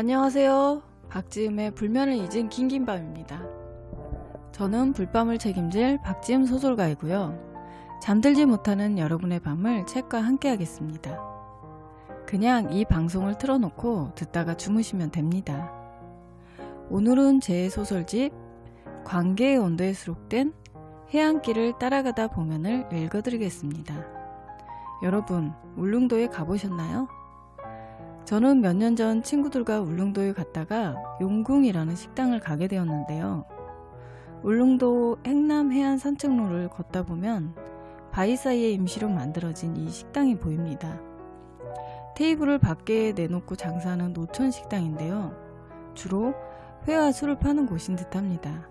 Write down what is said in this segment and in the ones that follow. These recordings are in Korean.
안녕하세요. 박지음의 불면을 잊은 긴긴밤입니다. 저는 불밤을 책임질 박지음 소설가이고요. 잠들지 못하는 여러분의 밤을 책과 함께 하겠습니다. 그냥 이 방송을 틀어놓고 듣다가 주무시면 됩니다. 오늘은 제 소설집 관계의 온도에 수록된 해안길을 따라가다 보면을 읽어드리겠습니다. 여러분, 울릉도에 가보셨나요? 저는 몇 년 전 친구들과 울릉도에 갔다가 용궁이라는 식당을 가게 되었는데요. 울릉도 행남 해안 산책로를 걷다 보면 바위 사이에 임시로 만들어진 이 식당이 보입니다. 테이블을 밖에 내놓고 장사하는 노천 식당인데요. 주로 회와 술을 파는 곳인 듯합니다.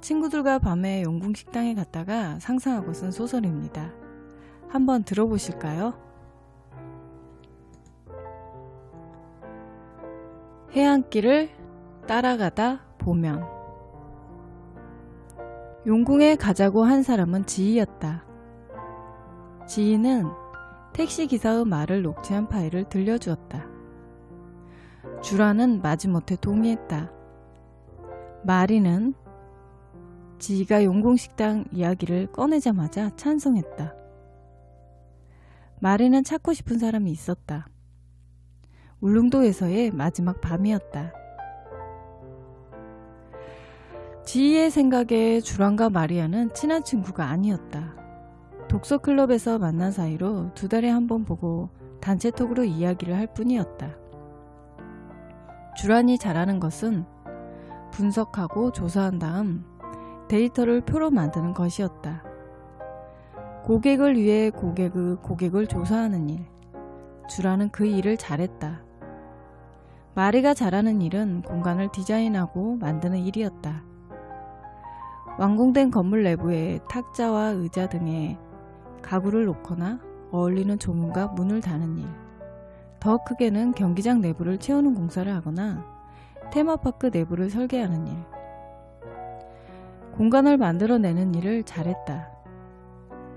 친구들과 밤에 용궁 식당에 갔다가 상상하고 쓴 소설입니다. 한번 들어보실까요? 해안길을 따라가다 보면. 용궁에 가자고 한 사람은 지희였다. 지희는 택시기사의 말을 녹취한 파일을 들려주었다. 주라는 마지못해 동의했다. 마리는 지희가 용궁식당 이야기를 꺼내자마자 찬성했다. 마리는 찾고 싶은 사람이 있었다. 울릉도에서의 마지막 밤이었다. 지희의 생각에 주란과 마리아는 친한 친구가 아니었다. 독서클럽에서 만난 사이로 2달에 한 번 보고 단체톡으로 이야기를 할 뿐이었다. 주란이 잘하는 것은 분석하고 조사한 다음 데이터를 표로 만드는 것이었다. 고객을 위해 고객을 조사하는 일. 주란은 그 일을 잘했다. 마리가 잘하는 일은 공간을 디자인하고 만드는 일이었다. 완공된 건물 내부에 탁자와 의자 등에 가구를 놓거나 어울리는 조문과 문을 다는 일, 더 크게는 경기장 내부를 채우는 공사를 하거나 테마파크 내부를 설계하는 일, 공간을 만들어내는 일을 잘했다.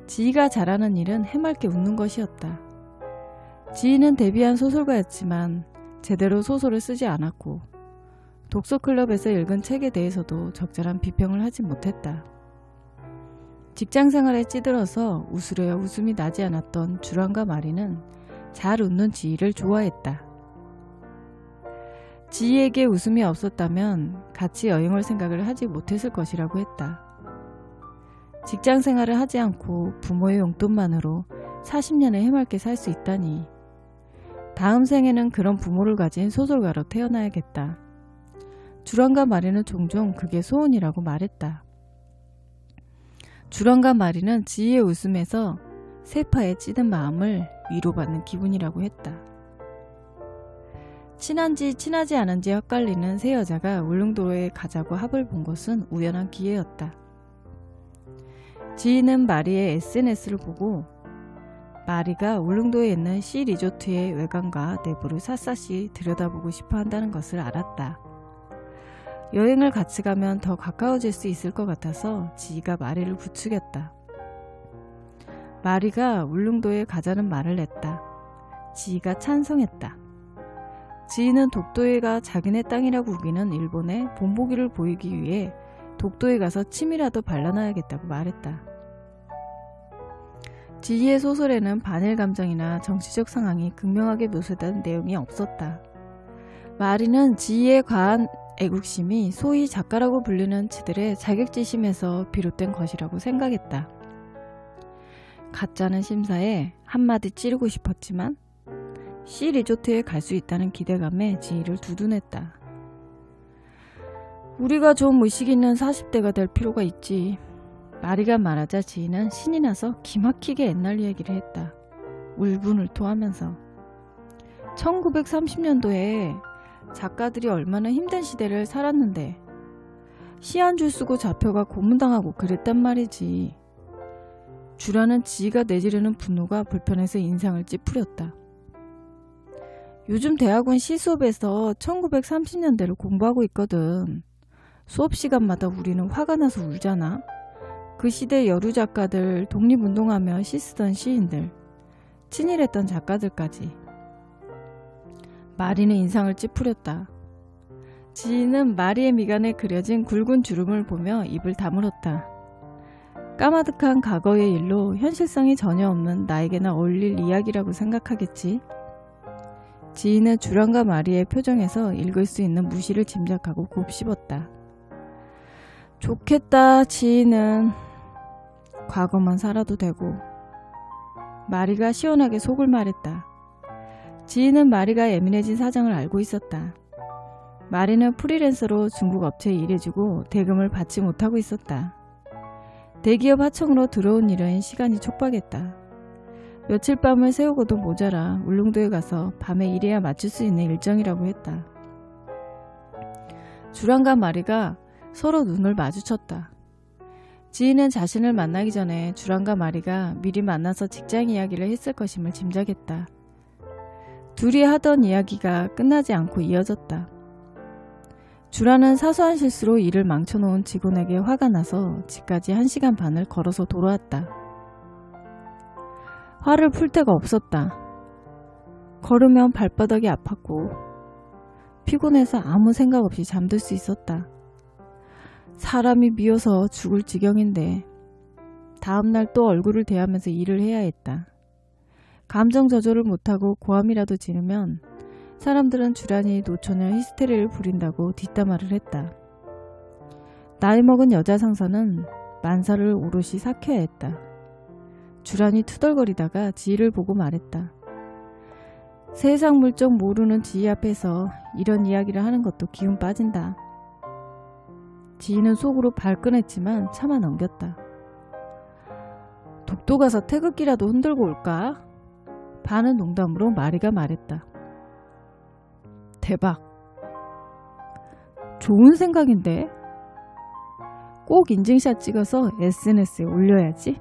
지희가 잘하는 일은 해맑게 웃는 것이었다. 지희는 데뷔한 소설가였지만 제대로 소설을 쓰지 않았고 독서클럽에서 읽은 책에 대해서도 적절한 비평을 하지 못했다. 직장생활에 찌들어서 웃으려야 웃음이 나지 않았던 주란과 마리는 잘 웃는 지희를 좋아했다. 지희에게 웃음이 없었다면 같이 여행을 생각을 하지 못했을 것이라고 했다. 직장생활을 하지 않고 부모의 용돈만으로 40년을 해맑게 살 수 있다니, 다음 생에는 그런 부모를 가진 소설가로 태어나야겠다. 주란과 마리는 종종 그게 소원이라고 말했다. 주란과 마리는 지희의 웃음에서 세파에 찌든 마음을 위로받는 기분이라고 했다. 친한지 친하지 않은지 헷갈리는 세 여자가 울릉도에 가자고 합을 본 것은 우연한 기회였다. 지희는 마리의 SNS를 보고 마리가 울릉도에 있는 C 리조트의 외관과 내부를 샅샅이 들여다보고 싶어 한다는 것을 알았다. 여행을 같이 가면 더 가까워질 수 있을 것 같아서 지희가 마리를 부추겼다. 마리가 울릉도에 가자는 말을 냈다. 지희가 찬성했다. 지희는 독도해가 자기네 땅이라고 우기는 일본에 본보기를 보이기 위해 독도에 가서 침이라도 발라놔야겠다고 말했다. 지희의 소설에는 반일 감정이나 정치적 상황이 극명하게 묘사된 내용이 없었다. 마리는 지희의 과한 애국심이 소위 작가라고 불리는 지들의 자격지심에서 비롯된 것이라고 생각했다. 가짜는 심사에 한마디 찌르고 싶었지만 C 리조트에 갈 수 있다는 기대감에 지희를 두둔했다. 우리가 좀 의식 있는 40대가 될 필요가 있지. 마리가 말하자 지희는 신이 나서 기막히게 옛날 얘기를 했다. 울분을토하면서 1930년도에 작가들이 얼마나 힘든 시대를 살았는데 시 한 줄 쓰고 잡혀가 고문당하고 그랬단 말이지. 주라는 지희가 내지르는 분노가 불편해서 인상을 찌푸렸다. 요즘 대학원 시수업에서 1930년대를 공부하고 있거든. 수업 시간마다 우리는 화가 나서 울잖아. 그 시대 여류 작가들, 독립운동하며 시 쓰던 시인들, 친일했던 작가들까지. 마리는 인상을 찌푸렸다. 지인은 마리의 미간에 그려진 굵은 주름을 보며 입을 다물었다. 까마득한 과거의 일로 현실성이 전혀 없는 나에게나 어울릴 이야기라고 생각하겠지. 지인은 주란과 마리의 표정에서 읽을 수 있는 무시를 짐작하고 곱씹었다. 좋겠다. 지인은 과거만 살아도 되고. 마리가 시원하게 속을 말했다. 지인은 마리가 예민해진 사정을 알고 있었다. 마리는 프리랜서로 중국 업체에 일해주고 대금을 받지 못하고 있었다. 대기업 하청으로 들어온 일은 시간이 촉박했다. 며칠 밤을 새우고도 모자라 울릉도에 가서 밤에 일해야 맞출 수 있는 일정이라고 했다. 주란과 마리가 서로 눈을 마주쳤다. 지인은 자신을 만나기 전에 주란과 마리가 미리 만나서 직장 이야기를 했을 것임을 짐작했다. 둘이 하던 이야기가 끝나지 않고 이어졌다. 주란은 사소한 실수로 일을 망쳐놓은 직원에게 화가 나서 집까지 1시간 반을 걸어서 돌아왔다. 화를 풀 데가 없었다. 걸으면 발바닥이 아팠고 피곤해서 아무 생각 없이 잠들 수 있었다. 사람이 미워서 죽을 지경인데 다음날 또 얼굴을 대하면서 일을 해야 했다. 감정 조절을 못하고 고함이라도 지르면 사람들은 주란이 노처녀 히스테리를 부린다고 뒷담화를 했다. 나이 먹은 여자 상사는 만사를 오롯이 삭혀야 했다. 주란이 투덜거리다가 지희를 보고 말했다. 세상 물정 모르는 지희 앞에서 이런 이야기를 하는 것도 기운 빠진다. 지희는 속으로 발끈했지만 참아 넘겼다. 독도 가서 태극기라도 흔들고 올까? 반은 농담으로 마리가 말했다. 대박. 좋은 생각인데? 꼭 인증샷 찍어서 SNS에 올려야지.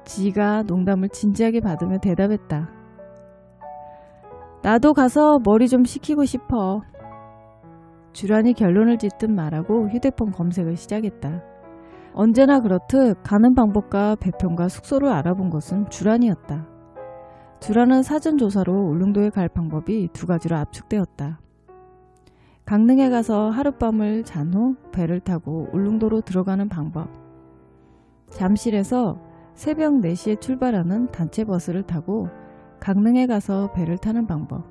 지가 농담을 진지하게 받으며 대답했다. 나도 가서 머리 좀 식히고 싶어. 주란이 결론을 짓듯 말하고 휴대폰 검색을 시작했다. 언제나 그렇듯 가는 방법과 배편과 숙소를 알아본 것은 주란이었다. 주란은 사전조사로 울릉도에 갈 방법이 2가지로 압축되었다. 강릉에 가서 하룻밤을 잔 후 배를 타고 울릉도로 들어가는 방법. 잠실에서 새벽 4시에 출발하는 단체 버스를 타고 강릉에 가서 배를 타는 방법.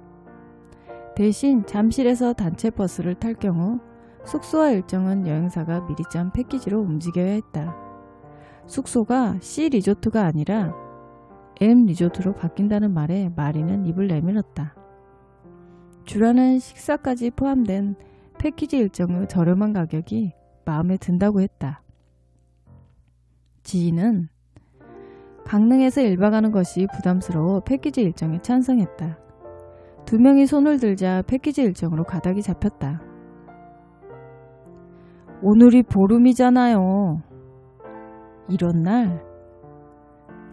대신 잠실에서 단체 버스를 탈 경우 숙소와 일정은 여행사가 미리 짠 패키지로 움직여야 했다. 숙소가 C 리조트가 아니라 M 리조트로 바뀐다는 말에 마리는 입을 내밀었다. 주란은 식사까지 포함된 패키지 일정의 저렴한 가격이 마음에 든다고 했다. 지희는 강릉에서 1박하는 것이 부담스러워 패키지 일정에 찬성했다. 2명이 손을 들자 패키지 일정으로 가닥이 잡혔다. 오늘이 보름이잖아요. 이런 날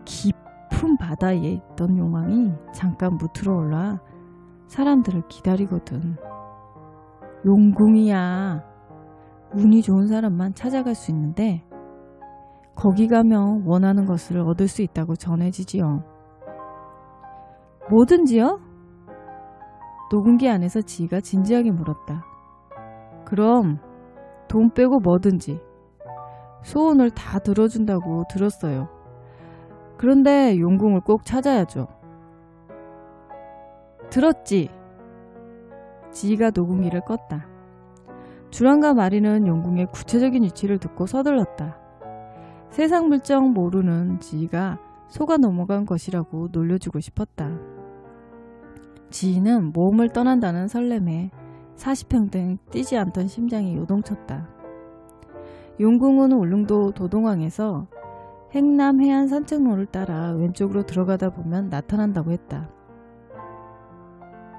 깊은 바다에 있던 용왕이 잠깐 무트러 올라 사람들을 기다리거든. 용궁이야. 운이 좋은 사람만 찾아갈 수 있는데 거기 가면 원하는 것을 얻을 수 있다고 전해지지요. 뭐든지요? 녹음기 안에서 지희가 진지하게 물었다. 그럼 돈 빼고 뭐든지. 소원을 다 들어준다고 들었어요. 그런데 용궁을 꼭 찾아야죠. 들었지? 지희가 녹음기를 껐다. 주란과 마리는 용궁의 구체적인 위치를 듣고 서둘렀다. 세상 물정 모르는 지희가 속아 넘어간 것이라고 놀려주고 싶었다. 지희는 모험을 떠난다는 설렘에 40평등 뛰지 않던 심장이 요동쳤다. 용궁은 울릉도 도동항에서 행남 해안 산책로를 따라 왼쪽으로 들어가다 보면 나타난다고 했다.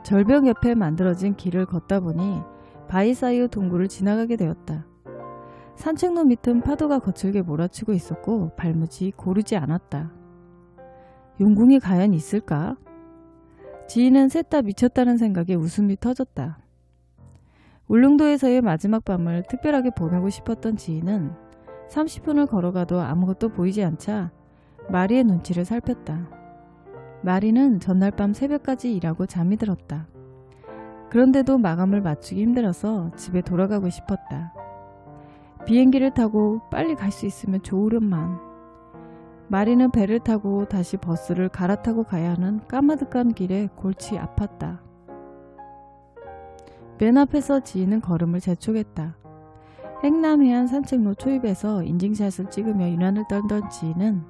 절벽 옆에 만들어진 길을 걷다 보니 바위 사이의 동굴을 지나가게 되었다. 산책로 밑은 파도가 거칠게 몰아치고 있었고 발밑이 고르지 않았다. 용궁이 과연 있을까? 지희는 셋 다 미쳤다는 생각에 웃음이 터졌다. 울릉도에서의 마지막 밤을 특별하게 보내고 싶었던 지희는 30분을 걸어가도 아무것도 보이지 않자 마리의 눈치를 살폈다. 마리는 전날 밤 새벽까지 일하고 잠이 들었다. 그런데도 마감을 맞추기 힘들어서 집에 돌아가고 싶었다. 비행기를 타고 빨리 갈 수 있으면 좋으련만. 마리는 배를 타고 다시 버스를 갈아타고 가야 하는 까마득한 길에 골치 아팠다. 맨 앞에서 지인은 걸음을 재촉했다. 행남해안 산책로 초입에서 인증샷을 찍으며 유난을 떨던 지인은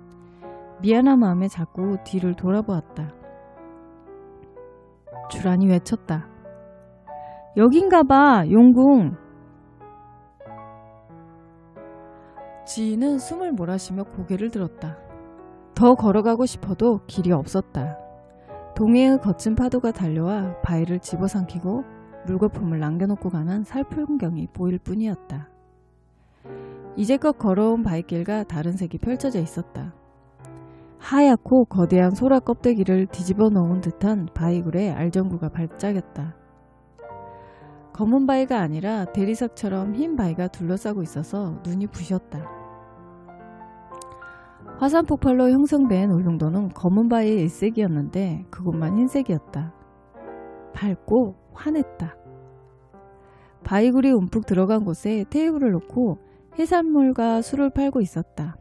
미안한 마음에 자꾸 뒤를 돌아보았다. 주란이 외쳤다. 여긴가봐, 용궁. 지인은 숨을 몰아쉬며 고개를 들었다. 더 걸어가고 싶어도 길이 없었다. 동해의 거친 파도가 달려와 바위를 집어삼키고 물거품을 남겨놓고 가는 살풀경이 보일 뿐이었다. 이제껏 걸어온 바위길과 다른 색이 펼쳐져 있었다. 하얗고 거대한 소라 껍데기를 뒤집어 놓은 듯한 바위굴에 알전구가 발작했다. 검은 바위가 아니라 대리석처럼 흰 바위가 둘러싸고 있어서 눈이 부셨다. 화산 폭발로 형성된 울릉도는 검은 바위의 일색이었는데 그곳만 흰색이었다. 밝고 환했다. 바위굴이 움푹 들어간 곳에 테이블을 놓고 해산물과 술을 팔고 있었다.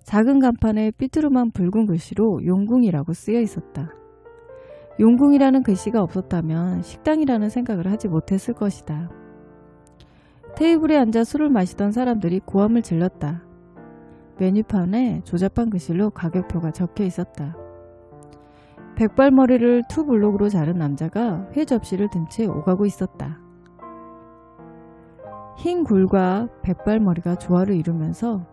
작은 간판에 삐뚤음한 붉은 글씨로 용궁이라고 쓰여 있었다. 용궁이라는 글씨가 없었다면 식당이라는 생각을 하지 못했을 것이다. 테이블에 앉아 술을 마시던 사람들이 고함을 질렀다. 메뉴판에 조잡한 글씨로 가격표가 적혀 있었다. 백발머리를 투블록으로 자른 남자가 회 접시를 든 채 오가고 있었다. 흰 굴과 백발머리가 조화를 이루면서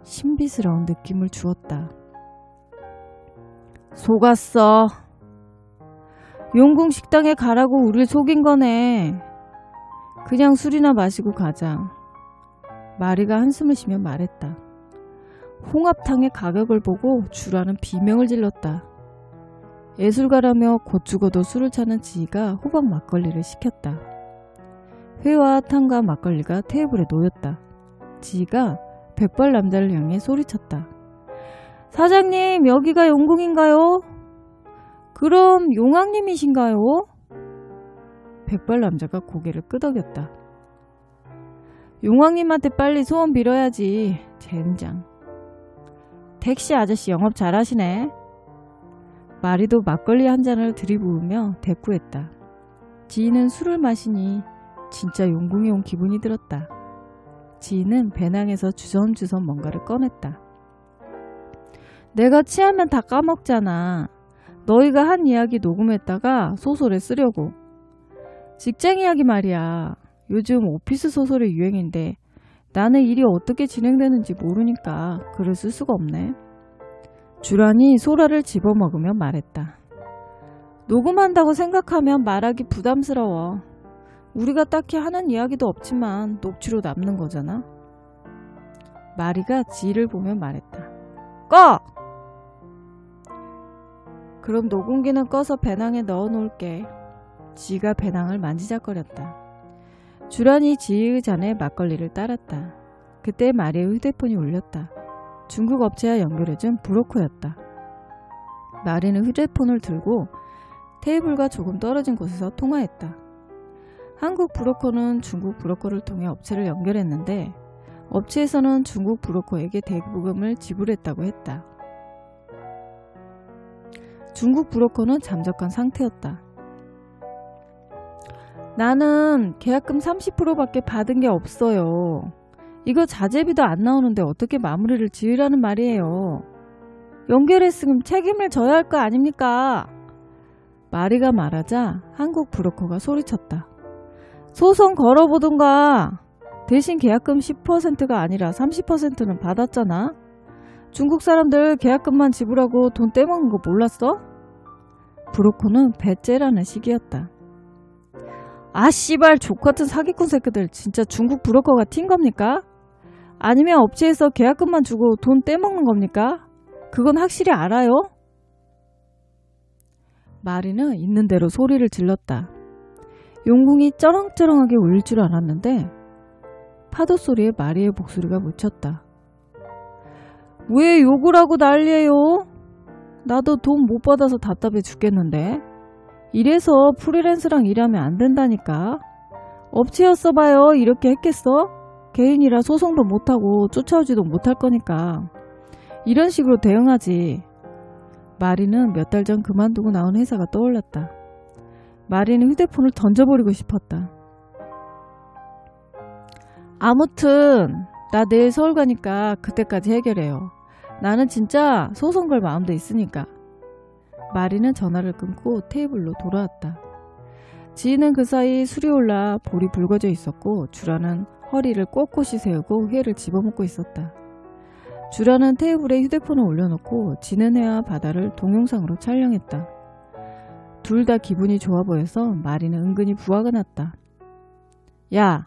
신비스러운 느낌을 주었다. 속았어. 용궁 식당에 가라고 우릴 속인 거네. 그냥 술이나 마시고 가자. 마리가 한숨을 쉬며 말했다. 홍합탕의 가격을 보고 주라는 비명을 질렀다. 예술가라며 곧 죽어도 술을 찾는 지희가 호박 막걸리를 시켰다. 회와 탕과 막걸리가 테이블에 놓였다. 지희가 백발 남자를 향해 소리쳤다. 사장님, 여기가 용궁인가요? 그럼 용왕님이신가요? 백발 남자가 고개를 끄덕였다. 용왕님한테 빨리 소원 빌어야지. 젠장. 택시 아저씨 영업 잘하시네. 마리도 막걸리 한 잔을 들이부으며 대꾸했다. 지희는 술을 마시니 진짜 용궁에 온 기분이 들었다. 지희는 배낭에서 주섬주섬 뭔가를 꺼냈다. 내가 취하면 다 까먹잖아. 너희가 한 이야기 녹음했다가 소설에 쓰려고. 직장 이야기 말이야. 요즘 오피스 소설이 유행인데 나는 일이 어떻게 진행되는지 모르니까 글을 쓸 수가 없네. 주란이 소라를 집어먹으며 말했다. 녹음한다고 생각하면 말하기 부담스러워. 우리가 딱히 하는 이야기도 없지만 녹취로 남는 거잖아. 마리가 지희를 보며 말했다. 꺼! 그럼 녹음기는 꺼서 배낭에 넣어놓을게. 지희가 배낭을 만지작거렸다. 주란이 지희의 잔에 막걸리를 따랐다. 그때 마리의 휴대폰이 울렸다. 중국 업체와 연결해준 브로커였다. 마리는 휴대폰을 들고 테이블과 조금 떨어진 곳에서 통화했다. 한국 브로커는 중국 브로커를 통해 업체를 연결했는데 업체에서는 중국 브로커에게 대부금을 지불했다고 했다. 중국 브로커는 잠적한 상태였다. 나는 계약금 30%밖에 받은 게 없어요. 이거 자재비도 안 나오는데 어떻게 마무리를 지으라는 말이에요. 연결했으면 책임을 져야 할 거 아닙니까? 마리가 말하자 한국 브로커가 소리쳤다. 소송 걸어보던가. 대신 계약금 10%가 아니라 30%는 받았잖아. 중국 사람들 계약금만 지불하고 돈 떼먹는 거 몰랐어? 브로커는 배째라는 식이었다. 아 씨발 족같은 사기꾼 새끼들 진짜 중국 브로커가 튄 겁니까? 아니면 업체에서 계약금만 주고 돈 떼먹는 겁니까? 그건 확실히 알아요? 마리는 있는 대로 소리를 질렀다. 용궁이 쩌렁쩌렁하게 울릴 줄 알았는데 파도 소리에 마리의 목소리가 묻혔다. 왜 욕을 하고 난리예요? 나도 돈 못 받아서 답답해 죽겠는데. 이래서 프리랜서랑 일하면 안 된다니까. 업체였어봐요 이렇게 했겠어? 개인이라 소송도 못하고 쫓아오지도 못할 거니까. 이런 식으로 대응하지. 마리는 몇 달 전 그만두고 나온 회사가 떠올랐다. 마리는 휴대폰을 던져버리고 싶었다. 아무튼 나 내일 서울 가니까 그때까지 해결해요. 나는 진짜 소송 걸 마음도 있으니까. 마리는 전화를 끊고 테이블로 돌아왔다. 지인은 그 사이 술이 올라 볼이 붉어져 있었고 주라는 허리를 꼿꼿이 세우고 회를 집어먹고 있었다. 주라는 테이블에 휴대폰을 올려놓고 지는 해와 바다를 동영상으로 촬영했다. 둘 다 기분이 좋아 보여서 마리는 은근히 부화가 났다. 야,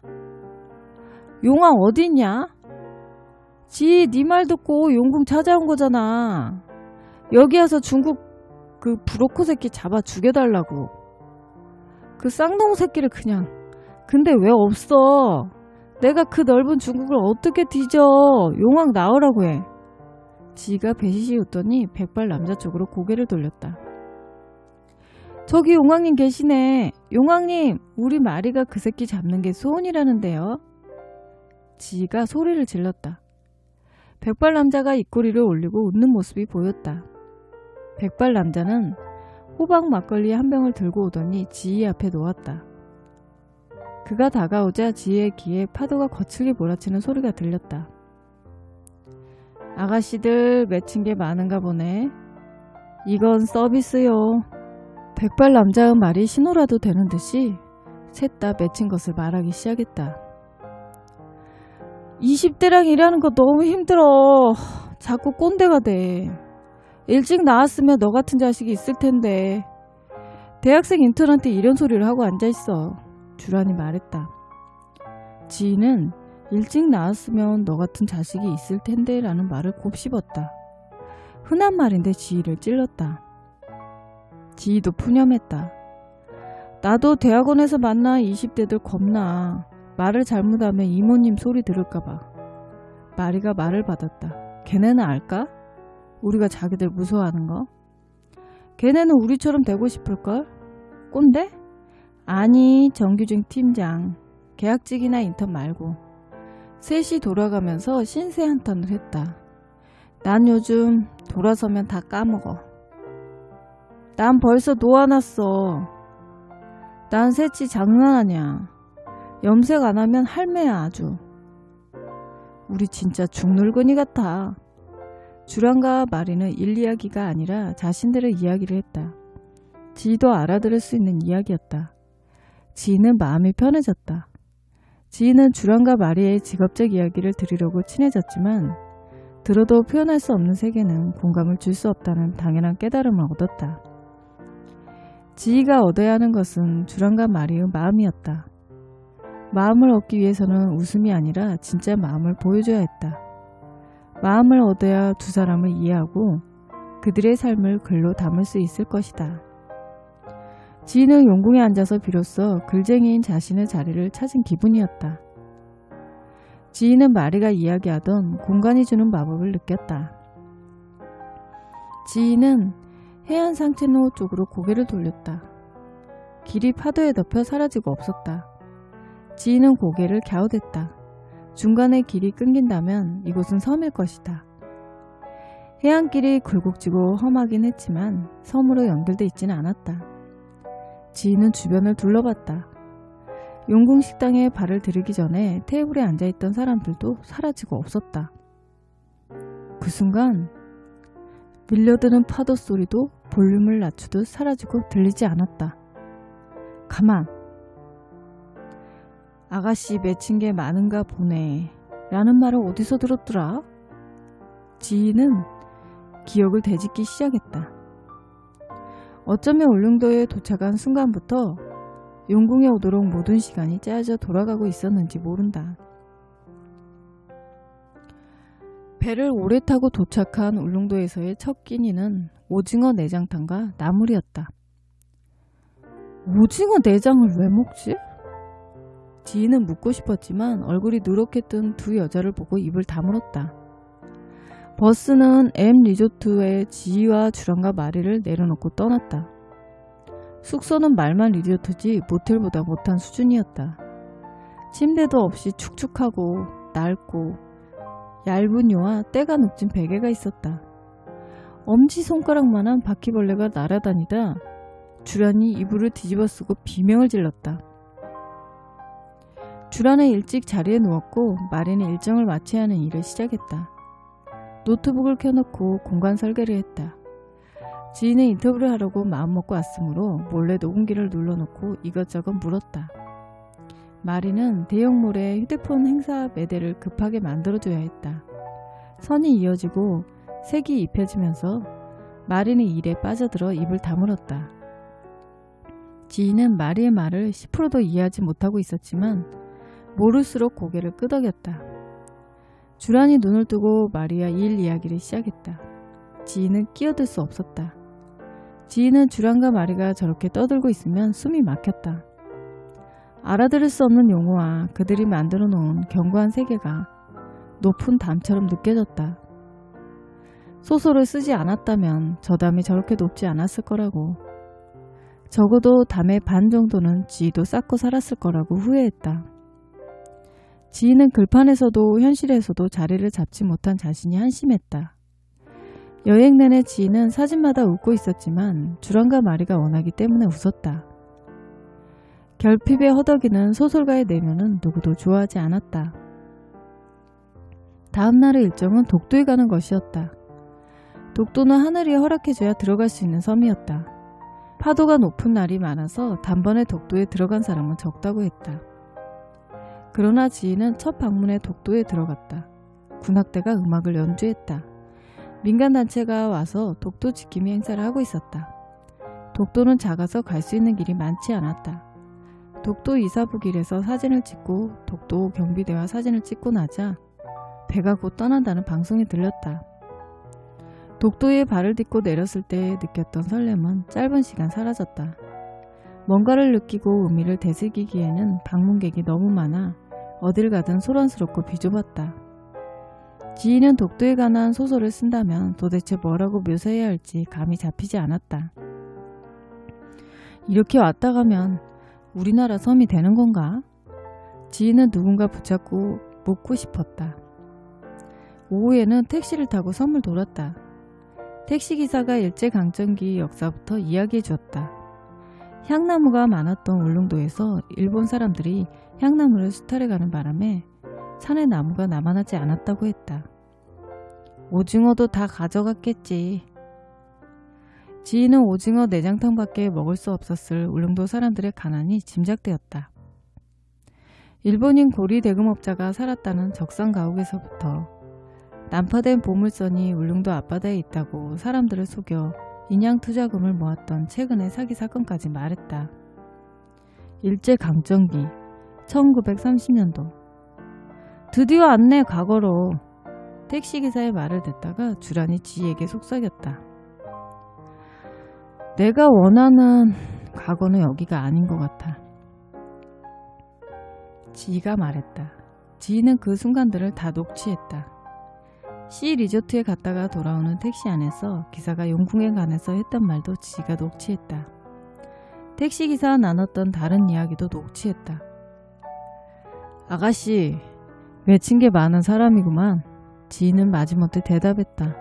용왕 어디 있냐? 지 네 말 듣고 용궁 찾아온 거잖아. 여기 와서 중국 그 브로커 새끼 잡아 죽여달라고. 그 쌍놈 새끼를 그냥. 근데 왜 없어? 내가 그 넓은 중국을 어떻게 뒤져. 용왕 나오라고 해. 지가 배시시 웃더니 백발 남자 쪽으로 고개를 돌렸다. 저기 용왕님 계시네. 용왕님, 우리 마리가 그 새끼 잡는 게 소원이라는데요. 지가 소리를 질렀다. 백발 남자가 입꼬리를 올리고 웃는 모습이 보였다. 백발 남자는 호박 막걸리 한 병을 들고 오더니 지희 앞에 놓았다. 그가 다가오자 지희의 귀에 파도가 거칠게 몰아치는 소리가 들렸다. 아가씨들 맺힌 게 많은가 보네. 이건 서비스요. 백발 남자의 말이 신호라도 되는 듯이 셋 다 맺힌 것을 말하기 시작했다. 20대랑 일하는 거 너무 힘들어. 자꾸 꼰대가 돼. 일찍 나왔으면 너 같은 자식이 있을 텐데. 대학생 인턴한테 이런 소리를 하고 앉아있어. 주란이 말했다. 지희는 일찍 나왔으면 너 같은 자식이 있을 텐데 라는 말을 곱씹었다. 흔한 말인데 지희를 찔렀다. 지희도 푸념했다. 나도 대학원에서 만나 20대들 겁나. 말을 잘못하면 이모님 소리 들을까봐. 마리가 말을 받았다. 걔네는 알까? 우리가 자기들 무서워하는 거? 걔네는 우리처럼 되고 싶을걸? 꼰대? 아니, 정규직 팀장. 계약직이나 인턴 말고. 셋이 돌아가면서 신세 한탄을 했다. 난 요즘 돌아서면 다 까먹어. 난 벌써 놓아놨어. 난 셋이 장난 아니야. 염색 안 하면 할매야 아주. 우리 진짜 죽늙은이 같아. 주란과 마리는 일 이야기가 아니라 자신들의 이야기를 했다. 지희도 알아들을 수 있는 이야기였다. 지희는 마음이 편해졌다. 지희는 주란과 마리의 직업적 이야기를 들으려고 친해졌지만 들어도 표현할 수 없는 세계는 공감을 줄 수 없다는 당연한 깨달음을 얻었다. 지희가 얻어야 하는 것은 주란과 마리의 마음이었다. 마음을 얻기 위해서는 웃음이 아니라 진짜 마음을 보여줘야 했다. 마음을 얻어야 두 사람을 이해하고 그들의 삶을 글로 담을 수 있을 것이다. 지희는 용궁에 앉아서 비로소 글쟁이인 자신의 자리를 찾은 기분이었다. 지희는 마리가 이야기하던 공간이 주는 마법을 느꼈다. 지희는 해안 상체로 쪽으로 고개를 돌렸다. 길이 파도에 덮여 사라지고 없었다. 지희는 고개를 갸웃했다. 중간에 길이 끊긴다면 이곳은 섬일 것이다. 해안길이 굴곡지고 험하긴 했지만 섬으로 연결돼 있지는 않았다. 지희는 주변을 둘러봤다. 용궁식당에 발을 들이기 전에 테이블에 앉아있던 사람들도 사라지고 없었다. 그 순간 밀려드는 파도 소리도 볼륨을 낮추듯 사라지고 들리지 않았다. 가만! 아가씨 맺힌 게 많은가 보네 라는 말을 어디서 들었더라? 지희는 기억을 되짚기 시작했다. 어쩌면 울릉도에 도착한 순간부터 용궁에 오도록 모든 시간이 짜여져 돌아가고 있었는지 모른다. 배를 오래 타고 도착한 울릉도에서의 첫 끼니는 오징어 내장탕과 나물이었다. 오징어 내장을 왜 먹지? 지희는 묻고 싶었지만 얼굴이 누렇게 뜬 두 여자를 보고 입을 다물었다. 버스는 M 리조트에 지희와 주란과 마리를 내려놓고 떠났다. 숙소는 말만 리조트지 모텔보다 못한 수준이었다. 침대도 없이 축축하고 낡고 얇은 요와 때가 눅진 베개가 있었다. 엄지손가락만한 바퀴벌레가 날아다니다 주란이 이불을 뒤집어쓰고 비명을 질렀다. 주란은 일찍 자리에 누웠고 마리는 일정을 마쳐야 하는 일을 시작했다. 노트북을 켜놓고 공간 설계를 했다. 지인은 인터뷰를 하려고 마음먹고 왔으므로 몰래 녹음기를 눌러놓고 이것저것 물었다. 마리는 대형몰에 휴대폰 행사 매대를 급하게 만들어줘야 했다. 선이 이어지고 색이 입혀지면서 마리는 일에 빠져들어 입을 다물었다. 지인은 마리의 말을 10%도 이해하지 못하고 있었지만 모를수록 고개를 끄덕였다. 주란이 눈을 뜨고 마리와 일 이야기를 시작했다. 지인은 끼어들 수 없었다. 지인은 주란과 마리가 저렇게 떠들고 있으면 숨이 막혔다. 알아들을 수 없는 용어와 그들이 만들어 놓은 견고한 세계가 높은 담처럼 느껴졌다. 소설을 쓰지 않았다면 저 담이 저렇게 높지 않았을 거라고. 적어도 담의 반 정도는 지희도 쌓고 살았을 거라고 후회했다. 지희는 글판에서도 현실에서도 자리를 잡지 못한 자신이 한심했다. 여행 내내 지희는 사진마다 웃고 있었지만 주란과 마리가 원하기 때문에 웃었다. 결핍의 허덕이는 소설가의 내면은 누구도 좋아하지 않았다. 다음 날의 일정은 독도에 가는 것이었다. 독도는 하늘이 허락해줘야 들어갈 수 있는 섬이었다. 파도가 높은 날이 많아서 단번에 독도에 들어간 사람은 적다고 했다. 그러나 지희는 첫 방문에 독도에 들어갔다. 군악대가 음악을 연주했다. 민간단체가 와서 독도 지킴이 행사를 하고 있었다. 독도는 작아서 갈 수 있는 길이 많지 않았다. 독도 이사부길에서 사진을 찍고 독도 경비대와 사진을 찍고 나자 배가 곧 떠난다는 방송이 들렸다. 독도에 발을 딛고 내렸을 때 느꼈던 설렘은 짧은 시간 사라졌다. 뭔가를 느끼고 의미를 되새기기에는 방문객이 너무 많아 어딜 가든 소란스럽고 비좁았다. 지희는 독도에 관한 소설을 쓴다면 도대체 뭐라고 묘사해야 할지 감이 잡히지 않았다. 이렇게 왔다 가면 우리나라 섬이 되는 건가? 지희는 누군가 붙잡고 묻고 싶었다. 오후에는 택시를 타고 섬을 돌았다. 택시기사가 일제강점기 역사부터 이야기해 주었다. 향나무가 많았던 울릉도에서 일본 사람들이 향나무를 수탈해가는 바람에 산에 나무가 남아나지 않았다고 했다. 오징어도 다 가져갔겠지. 지희는 오징어 내장탕밖에 먹을 수 없었을 울릉도 사람들의 가난이 짐작되었다. 일본인 고리 대금업자가 살았다는 적산 가옥에서부터 난파된 보물선이 울릉도 앞바다에 있다고 사람들을 속여 인양 투자금을 모았던 최근의 사기 사건까지 말했다. 일제강점기 1930년도. 드디어 왔네 과거로. 택시기사의 말을 듣다가 주란이 지희에게 속삭였다. 내가 원하는 과거는 여기가 아닌 것 같아. 지희가 말했다. 지희는 그 순간들을 다 녹취했다. C 리조트에 갔다가 돌아오는 택시 안에서 기사가 용궁에 관해서 했던 말도 지희가 녹취했다. 택시기사와 나눴던 다른 이야기도 녹취했다. 아가씨, 맺힌 게 많은 사람이구만. 지희는 마지못해 대답했다.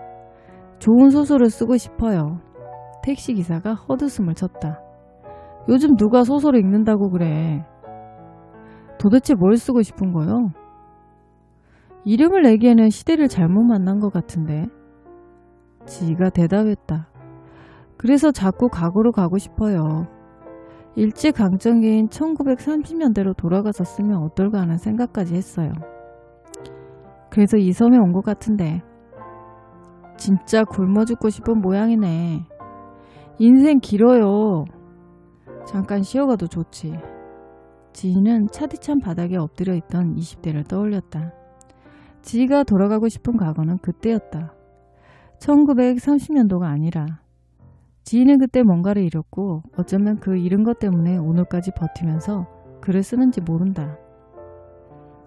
좋은 소설을 쓰고 싶어요. 택시기사가 헛웃음을 쳤다. 요즘 누가 소설을 읽는다고 그래. 도대체 뭘 쓰고 싶은 거요? 이름을 내기에는 시대를 잘못 만난 것 같은데. 지희가 대답했다. 그래서 자꾸 과거로 가고 싶어요. 일제강점기인 1930년대로 돌아가서 쓰면 어떨까 하는 생각까지 했어요. 그래서 이 섬에 온 것 같은데. 진짜 굶어 죽고 싶은 모양이네. 인생 길어요. 잠깐 쉬어가도 좋지. 지희는 차디찬 바닥에 엎드려 있던 20대를 떠올렸다. 지희가 돌아가고 싶은 과거는 그때였다. 1930년도가 아니라. 지희는 그때 뭔가를 잃었고 어쩌면 그 잃은 것 때문에 오늘까지 버티면서 글을 쓰는지 모른다.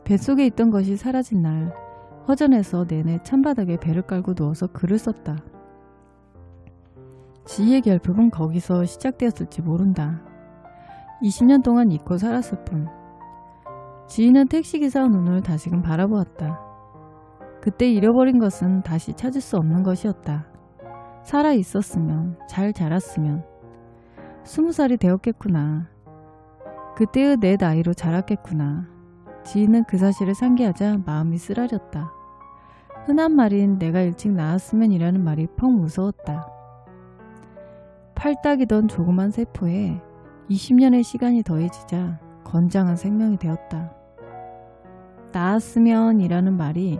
뱃속에 있던 것이 사라진 날 허전해서 내내 찬바닥에 배를 깔고 누워서 글을 썼다. 지희의 결핍은 거기서 시작되었을지 모른다. 20년 동안 잊고 살았을 뿐. 지희는 택시기사의 눈을 다시금 바라보았다. 그때 잃어버린 것은 다시 찾을 수 없는 것이었다. 살아있었으면, 잘 자랐으면 20살이 되었겠구나. 그때의 내 나이로 자랐겠구나. 지희는 그 사실을 상기하자 마음이 쓰라렸다. 흔한 말인 내가 일찍 나았으면 이라는 말이 퍽 무서웠다. 팔딱이던 조그만 세포에 20년의 시간이 더해지자 건장한 생명이 되었다. 나았으면 이라는 말이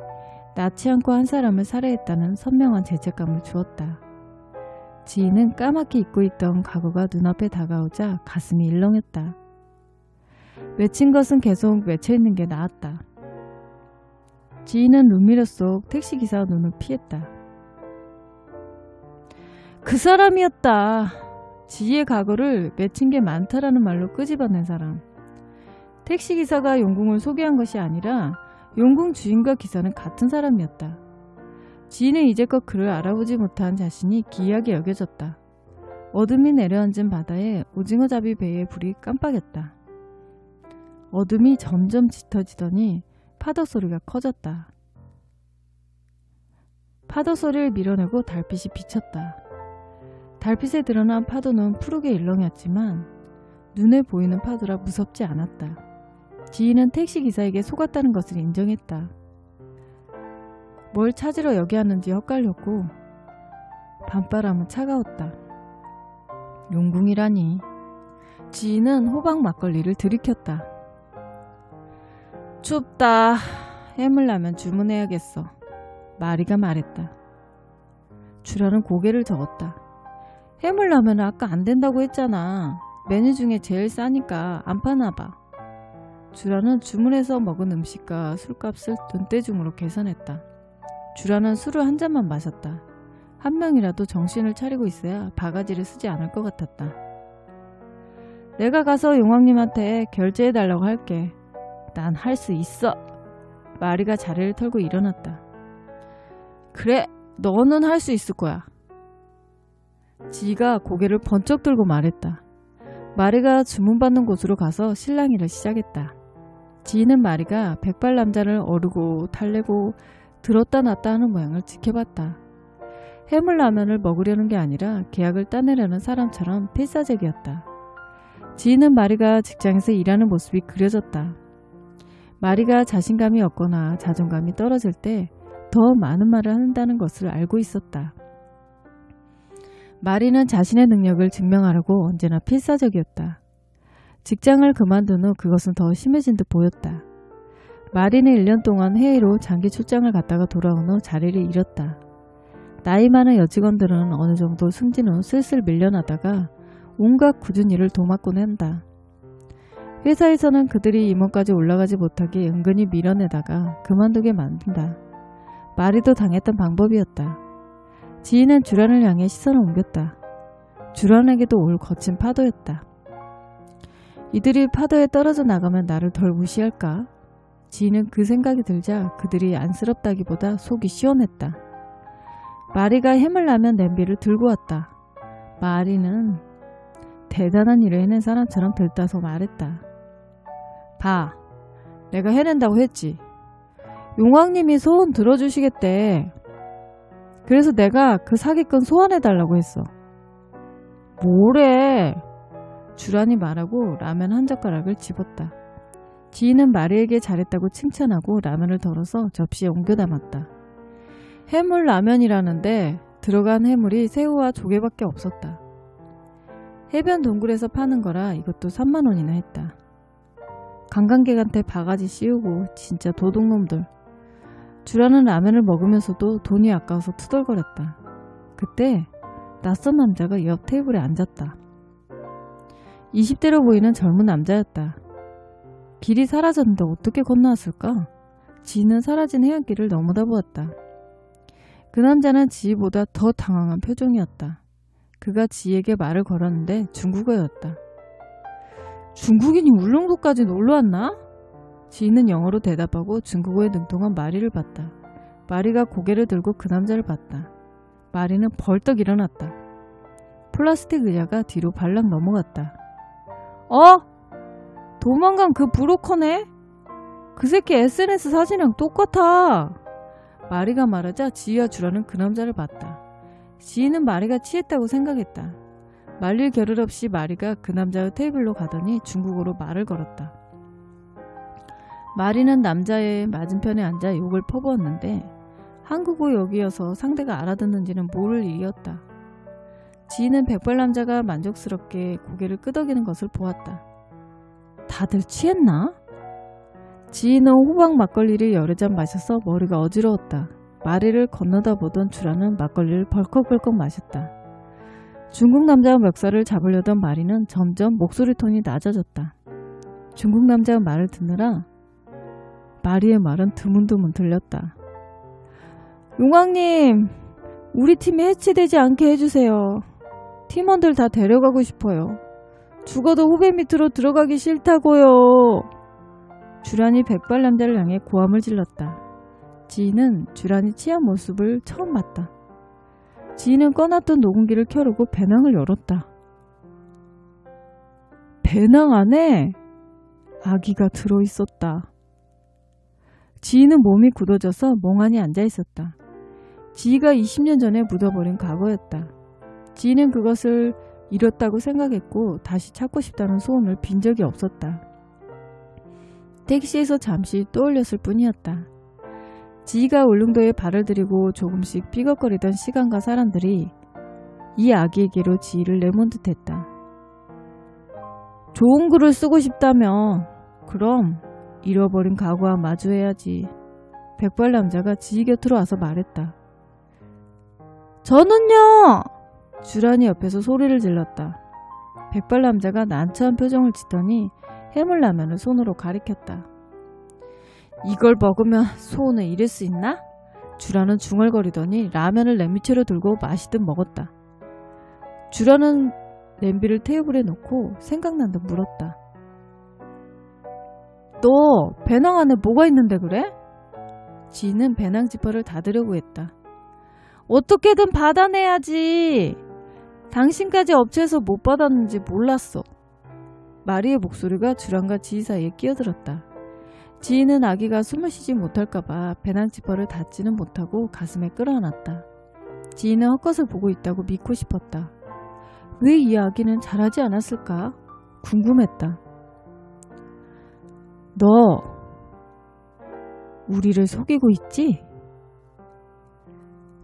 낳지 않고 한 사람을 살해했다는 선명한 죄책감을 주었다. 지희는 까맣게 잊고 있던 과거가 눈앞에 다가오자 가슴이 일렁였다. 맺힌 것은 계속 맺혀있는 게 나았다. 지희는 눈미려 속 택시기사 눈을 피했다. 그 사람이었다. 지희의 과거를 맺힌 게 많다라는 말로 끄집어낸 사람. 택시기사가 용궁을 소개한 것이 아니라 용궁 주인과 기사는 같은 사람이었다. 지희는 이제껏 그를 알아보지 못한 자신이 기이하게 여겨졌다. 어둠이 내려앉은 바다에 오징어잡이 배의 불이 깜빡였다. 어둠이 점점 짙어지더니 파도 소리가 커졌다. 파도 소리를 밀어내고 달빛이 비쳤다. 달빛에 드러난 파도는 푸르게 일렁였지만 눈에 보이는 파도라 무섭지 않았다. 지희는 택시기사에게 속았다는 것을 인정했다. 뭘 찾으러 여기 왔는지 헛갈렸고 밤바람은 차가웠다. 용궁이라니. 지희는 호박 막걸리를 들이켰다. 춥다. 해물라면 주문해야겠어. 마리가 말했다. 주라는 고개를 저었다. 해물라면은 아까 안 된다고 했잖아. 메뉴 중에 제일 싸니까 안 파나봐. 주라는 주문해서 먹은 음식과 술값을 눈대중으로 계산했다. 주라는 술을 한 잔만 마셨다. 한 명이라도 정신을 차리고 있어야 바가지를 쓰지 않을 것 같았다. 내가 가서 용왕님한테 결제해달라고 할게. 난 할 수 있어. 마리가 자리를 털고 일어났다. 그래, 너는 할 수 있을 거야. 지희가 고개를 번쩍 들고 말했다. 마리가 주문받는 곳으로 가서 실랑이를 시작했다. 지희는 마리가 백발남자를 어르고 달래고 들었다 놨다 하는 모양을 지켜봤다. 해물라면을 먹으려는 게 아니라 계약을 따내려는 사람처럼 필사적이었다. 지희는 마리가 직장에서 일하는 모습이 그려졌다. 마리가 자신감이 없거나 자존감이 떨어질 때 더 많은 말을 한다는 것을 알고 있었다. 마리는 자신의 능력을 증명하려고 언제나 필사적이었다. 직장을 그만둔 후 그것은 더 심해진 듯 보였다. 마리는 1년 동안 해외로 장기 출장을 갔다가 돌아온 후 자리를 잃었다. 나이 많은 여직원들은 어느 정도 승진 후 슬슬 밀려나다가 온갖 굳은 일을 도맡곤 한다. 회사에서는 그들이 임원까지 올라가지 못하게 은근히 밀어내다가 그만두게 만든다. 마리도 당했던 방법이었다. 지희는 주란을 향해 시선을 옮겼다. 주란에게도 올 거친 파도였다. 이들이 파도에 떨어져 나가면 나를 덜 무시할까? 지희는 그 생각이 들자 그들이 안쓰럽다기보다 속이 시원했다. 마리가 해물라면 냄비를 들고 왔다. 마리는 대단한 일을 해낸 사람처럼 들떠서 말했다. 봐, 내가 해낸다고 했지. 용왕님이 소원 들어주시겠대. 그래서 내가 그 사기꾼 소환해달라고 했어. 뭐래? 주란이 말하고 라면 한 젓가락을 집었다. 지희는 마리에게 잘했다고 칭찬하고 라면을 덜어서 접시에 옮겨 담았다. 해물 라면이라는데 들어간 해물이 새우와 조개밖에 없었다. 해변 동굴에서 파는 거라 이것도 3만 원이나 했다. 관광객한테 바가지 씌우고 진짜 도둑놈들. 주라는 라면을 먹으면서도 돈이 아까워서 투덜거렸다. 그때 낯선 남자가 옆 테이블에 앉았다. 20대로 보이는 젊은 남자였다. 길이 사라졌는데 어떻게 건너왔을까? 지희는 사라진 해안길을 넘어다 보았다. 그 남자는 지희보다 더 당황한 표정이었다. 그가 지희에게 말을 걸었는데 중국어였다. 중국인이 울릉도까지 놀러왔나? 지희는 영어로 대답하고 중국어에 능통한 마리를 봤다. 마리가 고개를 들고 그 남자를 봤다. 마리는 벌떡 일어났다. 플라스틱 의자가 뒤로 발락 넘어갔다. 어? 도망간 그 브로커네? 그 새끼 SNS 사진이랑 똑같아. 마리가 말하자 지희와 주라는 그 남자를 봤다. 지희는 마리가 취했다고 생각했다. 말릴 겨를 없이 마리가 그 남자의 테이블로 가더니 중국어로 말을 걸었다. 마리는 남자의 맞은편에 앉아 욕을 퍼부었는데 한국어 욕이어서 상대가 알아듣는지는 모를 일이었다. 지희는 백발 남자가 만족스럽게 고개를 끄덕이는 것을 보았다. 다들 취했나? 지희는 호박 막걸리를 여러 잔 마셔서 머리가 어지러웠다. 마리를 건너다 보던 주라는 막걸리를 벌컥벌컥 마셨다. 중국 남자의 멱살을 잡으려던 마리는 점점 목소리 톤이 낮아졌다. 중국 남자의 말을 듣느라 마리의 말은 드문드문 들렸다. 용왕님, 우리 팀이 해체되지 않게 해주세요. 팀원들 다 데려가고 싶어요. 죽어도 후배 밑으로 들어가기 싫다고요. 주란이 백발 남자를 향해 고함을 질렀다. 지희는 주란이 취한 모습을 처음 봤다. 지희는 꺼놨던 녹음기를 켜려고 배낭을 열었다. 배낭 안에 아기가 들어있었다. 지희는 몸이 굳어져서 멍하니 앉아있었다. 지희가 20년 전에 묻어버린 과거였다. 지희는 그것을 잃었다고 생각했고 다시 찾고 싶다는 소원을 빈 적이 없었다. 택시에서 잠시 떠올렸을 뿐이었다. 지희가 울릉도에 발을 들이고 조금씩 삐걱거리던 시간과 사람들이 이 아기에게로 지희를 내몬 듯했다. 좋은 글을 쓰고 싶다며 그럼 잃어버린 과거와 마주해야지. 백발 남자가 지희 곁으로 와서 말했다. 저는요! 주란이 옆에서 소리를 질렀다. 백발 남자가 난처한 표정을 짓더니 해물라면을 손으로 가리켰다. 이걸 먹으면 소원을 이룰 수 있나? 주란은 중얼거리더니 라면을 냄비채로 들고 마시듯 먹었다. 주란은 냄비를 테이블에 놓고 생각난 듯 물었다. 너 배낭 안에 뭐가 있는데 그래? 지희는 배낭 지퍼를 닫으려고 했다. 어떻게든 받아내야지. 당신까지 업체에서 못 받았는지 몰랐어. 마리의 목소리가 주란과 지희 사이에 끼어들었다. 지희는 아기가 숨을 쉬지 못할까봐 배낭 지퍼를 닫지는 못하고 가슴에 끌어안았다. 지희는 헛것을 보고 있다고 믿고 싶었다. 왜 이 아기는 자라지 않았을까? 궁금했다. 너 우리를 속이고 있지?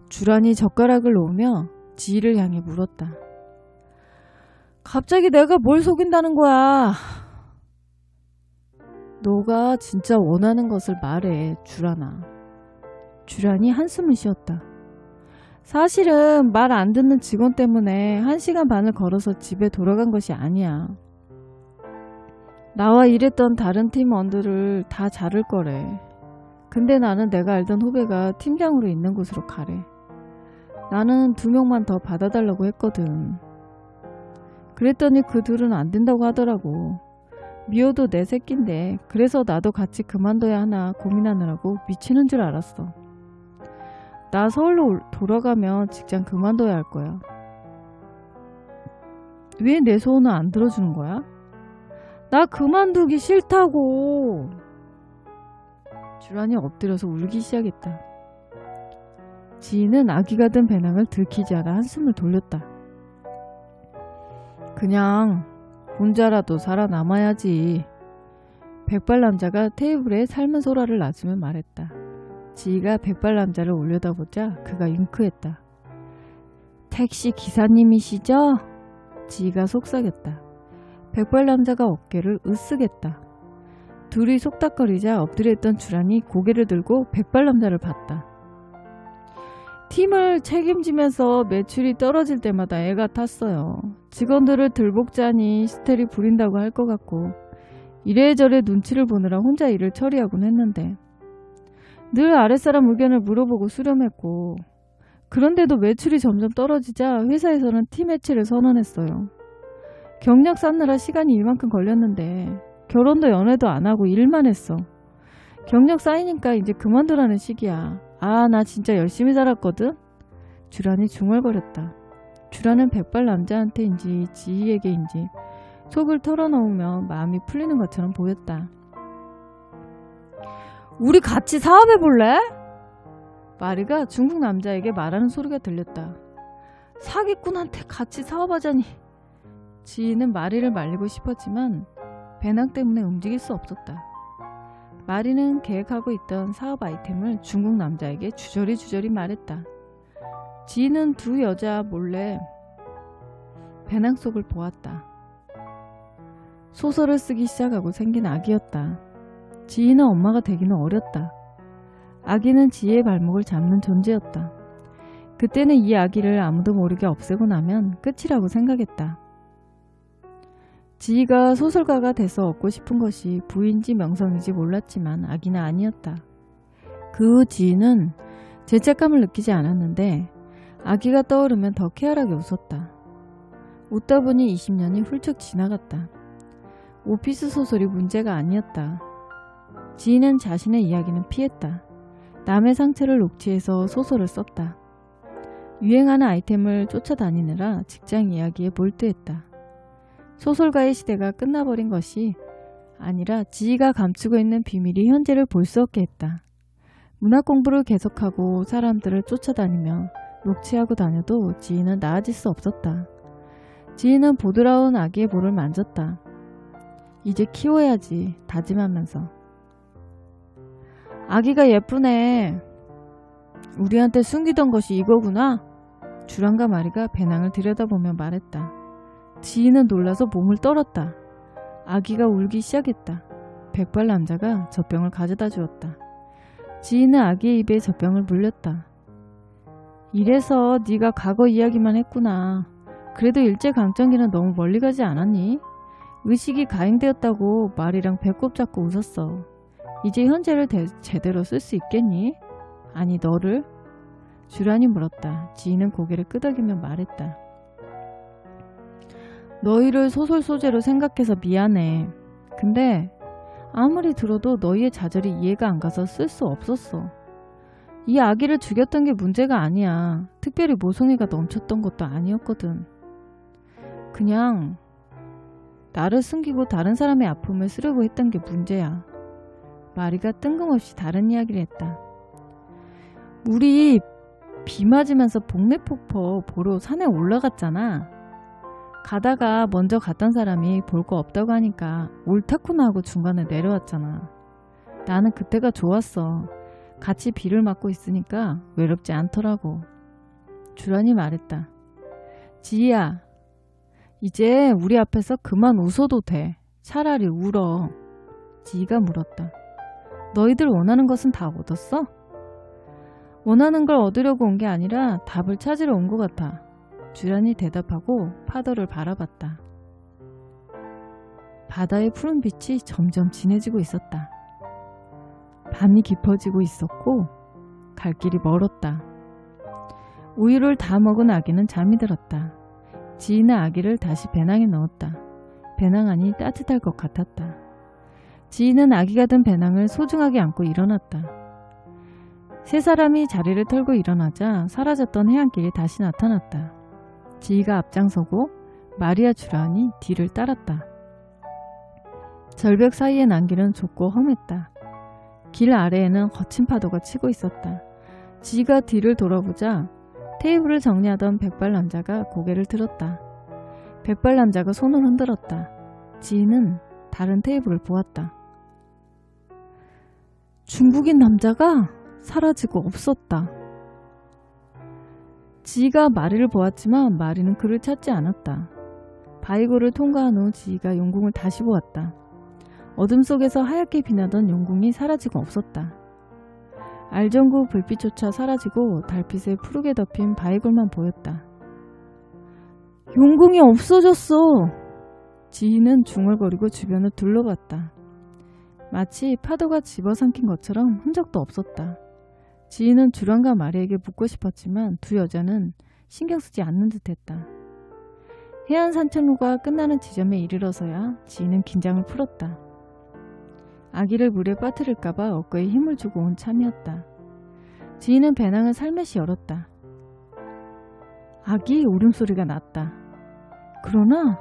주란이 젓가락을 놓으며 지희를 향해 물었다. 갑자기 내가 뭘 속인다는 거야? 너가 진짜 원하는 것을 말해, 주란아. 주란이 한숨을 쉬었다. 사실은 말 안 듣는 직원 때문에 1시간 반을 걸어서 집에 돌아간 것이 아니야. 나와 일했던 다른 팀원들을 다 자를 거래. 근데 나는 내가 알던 후배가 팀장으로 있는 곳으로 가래. 나는 2명만 더 받아달라고 했거든. 그랬더니 그 둘은 안 된다고 하더라고. 미호도 내 새끼인데 그래서 나도 같이 그만둬야 하나 고민하느라고 미치는 줄 알았어. 나 서울로 돌아가면 직장 그만둬야 할 거야. 왜 내 소원을 안 들어주는 거야? 나 그만두기 싫다고. 주란이 엎드려서 울기 시작했다. 지희는 아기가 든 배낭을 들키지 않아 한숨을 돌렸다. 그냥 혼자라도 살아남아야지. 백발 남자가 테이블에 삶은 소라를 놔주며 말했다. 지희가 백발 남자를 올려다보자 그가 윙크했다. 택시 기사님이시죠? 지희가 속삭였다. 백발 남자가 어깨를 으쓱했다. 둘이 속닥거리자 엎드려 있던 주란이 고개를 들고 백발 남자를 봤다. 팀을 책임지면서 매출이 떨어질 때마다 애가 탔어요. 직원들을 들복자니 스텔이 부린다고 할 것 같고 이래저래 눈치를 보느라 혼자 일을 처리하곤 했는데 늘 아랫사람 의견을 물어보고 수렴했고 그런데도 매출이 점점 떨어지자 회사에서는 팀 해체를 선언했어요. 경력 쌓느라 시간이 이만큼 걸렸는데 결혼도 연애도 안 하고 일만 했어. 경력 쌓이니까 이제 그만두라는 시기야. 아, 나 진짜 열심히 살았거든? 주란이 중얼거렸다. 주라는 백발 남자한테인지 지희에게인지 속을 털어놓으며 마음이 풀리는 것처럼 보였다. 우리 같이 사업해볼래? 마리가 중국 남자에게 말하는 소리가 들렸다. 사기꾼한테 같이 사업하자니. 지희는 마리를 말리고 싶었지만 배낭 때문에 움직일 수 없었다. 마리는 계획하고 있던 사업 아이템을 중국 남자에게 주저리 말했다. 지희는 두 여자 몰래 배낭 속을 보았다. 소설을 쓰기 시작하고 생긴 아기였다. 지희는 엄마가 되기는 어렸다. 아기는 지희의 발목을 잡는 존재였다. 그때는 이 아기를 아무도 모르게 없애고 나면 끝이라고 생각했다. 지희가 소설가가 돼서 얻고 싶은 것이 부인지 명성인지 몰랐지만 아기는 아니었다. 그 후 지희는 죄책감을 느끼지 않았는데 아기가 떠오르면 더 쾌활하게 웃었다. 웃다 보니 20년이 훌쩍 지나갔다. 오피스 소설이 문제가 아니었다. 지희는 자신의 이야기는 피했다. 남의 상처를 녹취해서 소설을 썼다. 유행하는 아이템을 쫓아다니느라 직장 이야기에 몰두했다. 소설가의 시대가 끝나버린 것이 아니라 지희가 감추고 있는 비밀이 현재를 볼 수 없게 했다. 문학 공부를 계속하고 사람들을 쫓아다니며 녹취하고 다녀도 지희는 나아질 수 없었다. 지희는 보드라운 아기의 볼을 만졌다. 이제 키워야지 다짐하면서. 아기가 예쁘네. 우리한테 숨기던 것이 이거구나. 주란과 마리가 배낭을 들여다보며 말했다. 지희는 놀라서 몸을 떨었다. 아기가 울기 시작했다. 백발 남자가 젖병을 가져다 주었다. 지희는 아기의 입에 젖병을 물렸다. 이래서 네가 과거 이야기만 했구나. 그래도 일제강점기는 너무 멀리 가지 않았니? 의식이 가행되었다고 마리랑 배꼽 잡고 웃었어. 이제 현재를 제대로 쓸 수 있겠니? 아니 너를? 주란이 물었다. 지희는 고개를 끄덕이며 말했다. 너희를 소설 소재로 생각해서 미안해. 근데 아무리 들어도 너희의 좌절이 이해가 안 가서 쓸 수 없었어. 이 아기를 죽였던 게 문제가 아니야. 특별히 모성애가 넘쳤던 것도 아니었거든. 그냥 나를 숨기고 다른 사람의 아픔을 쓰려고 했던 게 문제야. 마리가 뜬금없이 다른 이야기를 했다. 우리 비 맞으면서 복례폭포 보러 산에 올라갔잖아. 가다가 먼저 갔던 사람이 볼 거 없다고 하니까 옳다구나 하고 중간에 내려왔잖아. 나는 그때가 좋았어. 같이 비를 맞고 있으니까 외롭지 않더라고. 주란이 말했다. 지희야, 이제 우리 앞에서 그만 웃어도 돼. 차라리 울어. 지희가 물었다. 너희들 원하는 것은 다 얻었어? 원하는 걸 얻으려고 온 게 아니라 답을 찾으러 온 것 같아. 주란이 대답하고 파도를 바라봤다. 바다의 푸른 빛이 점점 진해지고 있었다. 밤이 깊어지고 있었고 갈 길이 멀었다. 우유를 다 먹은 아기는 잠이 들었다. 지희는 아기를 다시 배낭에 넣었다. 배낭 안이 따뜻할 것 같았다. 지희는 아기가 든 배낭을 소중하게 안고 일어났다. 세 사람이 자리를 털고 일어나자 사라졌던 해안길이 다시 나타났다. 지희가 앞장서고 마리아 주란이 뒤를 따랐다. 절벽 사이에 난 길은 좁고 험했다. 길 아래에는 거친 파도가 치고 있었다. 지희가 뒤를 돌아보자 테이블을 정리하던 백발 남자가 고개를 들었다. 백발 남자가 손을 흔들었다. 지희는 다른 테이블을 보았다. 중국인 남자가 사라지고 없었다. 지희가 마리를 보았지만 마리는 그를 찾지 않았다. 바이고를 통과한 후 지희가 용궁을 다시 보았다. 어둠 속에서 하얗게 빛나던 용궁이 사라지고 없었다. 알전구 불빛조차 사라지고 달빛에 푸르게 덮인 바이골만 보였다. 용궁이 없어졌어. 지희는 중얼거리고 주변을 둘러봤다. 마치 파도가 집어삼킨 것처럼 흔적도 없었다. 지희는 주란과 마리에게 묻고 싶었지만 두 여자는 신경 쓰지 않는 듯했다. 해안 산책로가 끝나는 지점에 이르러서야 지희는 긴장을 풀었다. 아기를 물에 빠뜨릴까봐 어깨에 힘을 주고 온 참이었다. 지희는 배낭을 살며시 열었다. 아기의 울음소리가 났다. 그러나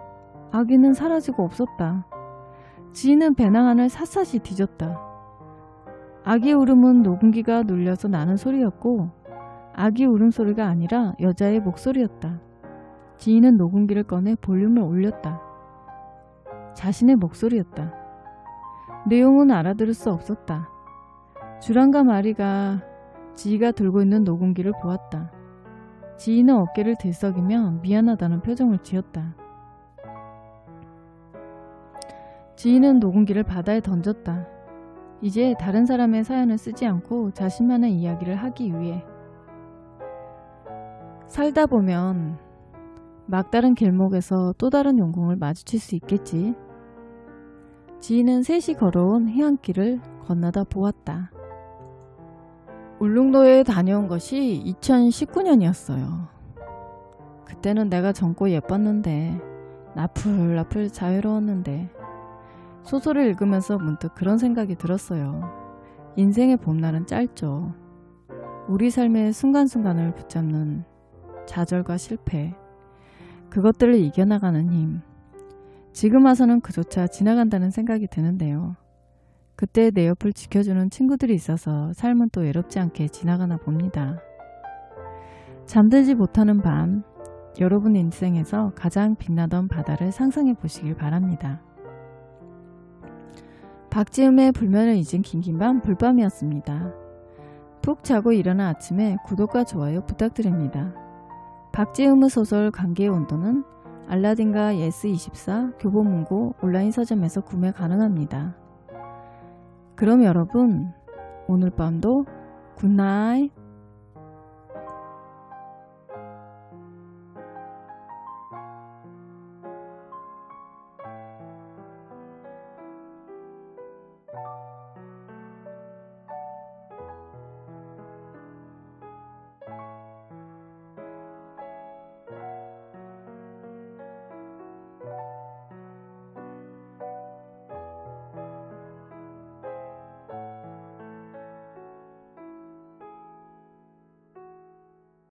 아기는 사라지고 없었다. 지인은 배낭 안을 샅샅이 뒤졌다. 아기의 울음은 녹음기가 눌려서 나는 소리였고 아기 울음소리가 아니라 여자의 목소리였다. 지인은 녹음기를 꺼내 볼륨을 올렸다. 자신의 목소리였다. 내용은 알아들을 수 없었다. 주란과 마리가 지희가 들고 있는 녹음기를 보았다. 지희는 어깨를 들썩이며 미안하다는 표정을 지었다. 지희는 녹음기를 바다에 던졌다. 이제 다른 사람의 사연을 쓰지 않고 자신만의 이야기를 하기 위해. 살다 보면 막다른 길목에서 또 다른 용궁을 마주칠 수 있겠지. 지희는 셋이 걸어온 해안길을 건너다 보았다. 울릉도에 다녀온 것이 2019년이었어요. 그때는 내가 젊고 예뻤는데 나풀나풀 자유로웠는데 소설을 읽으면서 문득 그런 생각이 들었어요. 인생의 봄날은 짧죠. 우리 삶의 순간순간을 붙잡는 좌절과 실패, 그것들을 이겨나가는 힘, 지금 와서는 그조차 지나간다는 생각이 드는데요. 그때 내 옆을 지켜주는 친구들이 있어서 삶은 또 외롭지 않게 지나가나 봅니다. 잠들지 못하는 밤, 여러분 인생에서 가장 빛나던 바다를 상상해 보시길 바랍니다. 박지음의 불면을 잊은 긴긴밤 불밤이었습니다. 푹 자고 일어난 아침에 구독과 좋아요 부탁드립니다. 박지음의 소설 관계의 온도는 알라딘과 예스24, 교보문고 온라인 서점에서 구매 가능합니다. 그럼 여러분, 오늘 밤도 굿나잇.